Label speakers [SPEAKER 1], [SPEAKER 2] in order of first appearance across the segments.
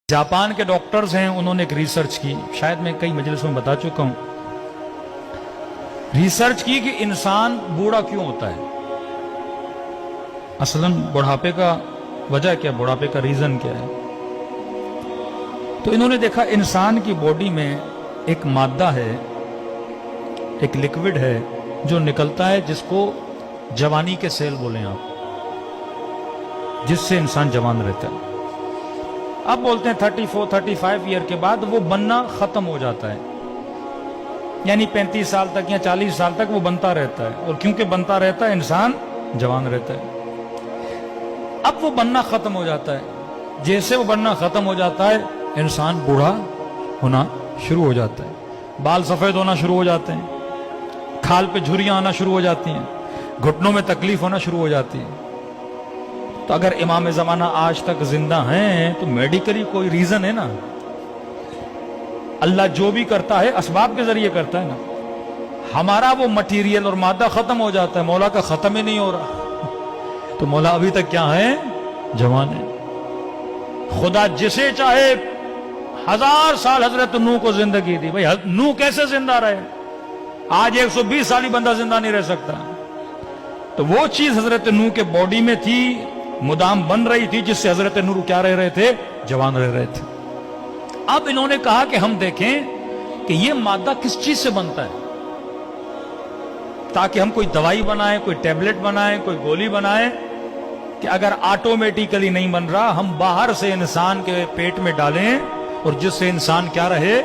[SPEAKER 1] Japan के doctors हैं, उन्होंने एक रिसर्च की, शायद मैं कई मजलिसों में बता चुका हूं। रिसर्च की कि इंसान बूढ़ा क्यों होता है, असलन बुढ़ापे का वजह क्या, बुढ़ापे का रीजन क्या है। तो इन्होंने देखा इंसान की बॉडी में एक मादा है, एक लिक्विड है जो निकलता है, जिसको जवानी के सेल बोले आप, जिससे इंसान जवान रहता है। अब बोलते हैं 34-35 ईयर के बाद वो बनना खत्म हो जाता है, यानी 35 साल तक या 40 साल तक वो बनता रहता है, और क्योंकि बनता रहता है इंसान जवान रहता है। अब वो बनना खत्म हो जाता है, जैसे वो बनना खत्म हो जाता है इंसान बूढ़ा होना शुरू हो जाता है, बाल सफेद होना शुरू हो जाते हैं, खाल पे झुर्रियां आना शुरू हो जाती हैं, घुटनों में तकलीफ होना शुरू हो जाती है। तो अगर इमाम ज़माना आज तक जिंदा हैं तो मेडिकली कोई रीजन है ना। अल्लाह जो भी करता है असबाब के जरिए करता है ना। हमारा वो मटीरियल और मादा खत्म हो जाता है, मौला का खत्म ही नहीं हो रहा। तो मौला अभी तक क्या है, जवान है। खुदा जिसे चाहे 1000 साल हजरत नूह को जिंदगी दी, भाई नूह कैसे जिंदा रहे, आज 120 साल ही बंदा जिंदा नहीं रह सकता। तो वो चीज हजरत नूह के बॉडी में थी, मुदाम बन रही थी, जिससे हजरत नूह क्या रह रहे थे, जवान रह रहे थे। अब इन्होंने कहा कि हम देखें कि ये मादा किस चीज से बनता है, ताकि हम कोई दवाई बनाएं, कोई टैबलेट बनाएं, कोई गोली बनाएं, कि अगर ऑटोमेटिकली नहीं बन रहा, हम बाहर से इंसान के पेट में डालें और जिससे इंसान क्या रहे,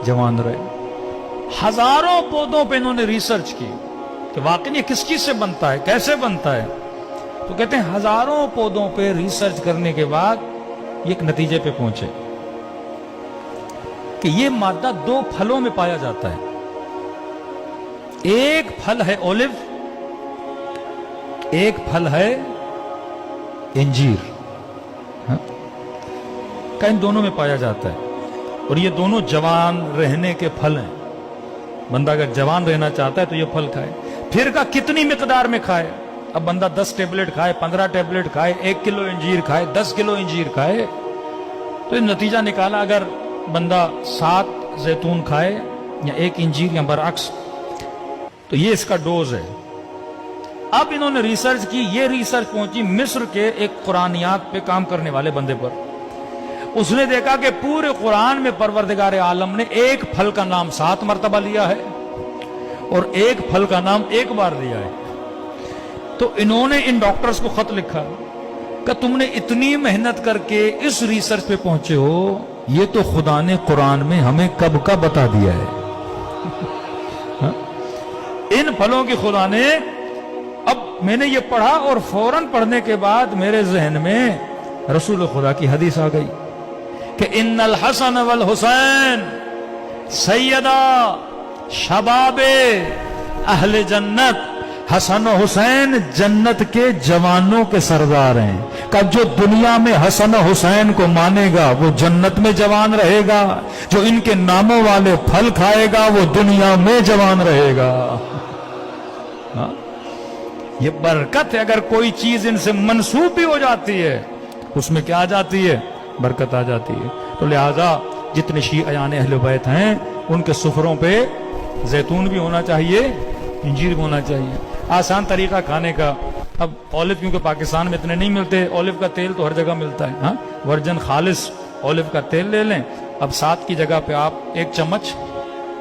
[SPEAKER 1] जवान रहे। हजारों पौधों पे इन्होंने रिसर्च की कि वाकई ये किस चीज से बनता है, कैसे बनता है। तो कहते हैं हजारों पौधों पे रिसर्च करने के बाद ये एक नतीजे पे पहुंचे कि ये मादा 2 फलों में पाया जाता है। एक फल है ओलिव, एक फल है इंजीर, का इन दोनों में पाया जाता है। और ये दोनों जवान रहने के फल हैं। बंदा अगर जवान रहना चाहता है तो ये फल खाए। फिर का कितनी मिकदार में खाए। अब बंदा 10 टेबलेट खाए, 15 टेबलेट खाए, 1 किलो इंजीर खाए, 10 किलो इंजीर खाए, तो नतीजा निकाला अगर बंदा 7 जैतून खाए या 1 इंजीर या बरअक्स, तो ये इसका डोज है। अब इन्होंने रिसर्च की, ये रिसर्च पहुंची मिस्र के एक कुरानियात पे काम करने वाले बंदे पर। उसने देखा कि पूरे कुरान में परवरदिगार आलम ने एक फल का नाम 7 मरतबा लिया है और एक फल का नाम 1 बार लिया है। तो इन्होंने इन डॉक्टर्स को खत लिखा कि तुमने इतनी मेहनत करके इस रिसर्च पे पहुंचे हो, ये तो खुदा ने कुरान में हमें कब का बता दिया है। इन फलों की खुदा ने, अब मैंने ये पढ़ा और फौरन पढ़ने के बाद मेरे जहन में रसूल खुदा की हदीस आ गई कि इन्नल हसन वल हुसैन सैयदा शबाबे अहले जन्नत। हसन हुसैन जन्नत के जवानों के सरदार हैं। कब जो दुनिया में हसन हुसैन को मानेगा वो जन्नत में जवान रहेगा, जो इनके नामों वाले फल खाएगा वो दुनिया में जवान रहेगा। हाँ? ये बरकत है। अगर कोई चीज इनसे मंसूब भी हो जाती है उसमें क्या आ जाती है, बरकत आ जाती है। तो लिहाजा जितने शियायान अहले बैत हैं उनके सुफरों पे जैतून भी होना चाहिए, इंजीर भी होना चाहिए। आसान तरीका खाने का। अब ऑलिव क्योंकि पाकिस्तान में इतने नहीं मिलते, ऑलिव का तेल तो हर जगह मिलता है। हाँ, वर्जन खालिस ऑलिव का तेल ले लें। अब 7 की जगह पे आप 1 चम्मच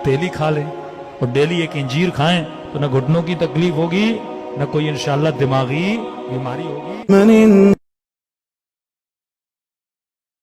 [SPEAKER 1] तेल ही खा लें और डेली 1 इंजीर खाएं, तो न घुटनों की तकलीफ होगी, न कोई इंशाअल्लाह दिमागी बीमारी होगी।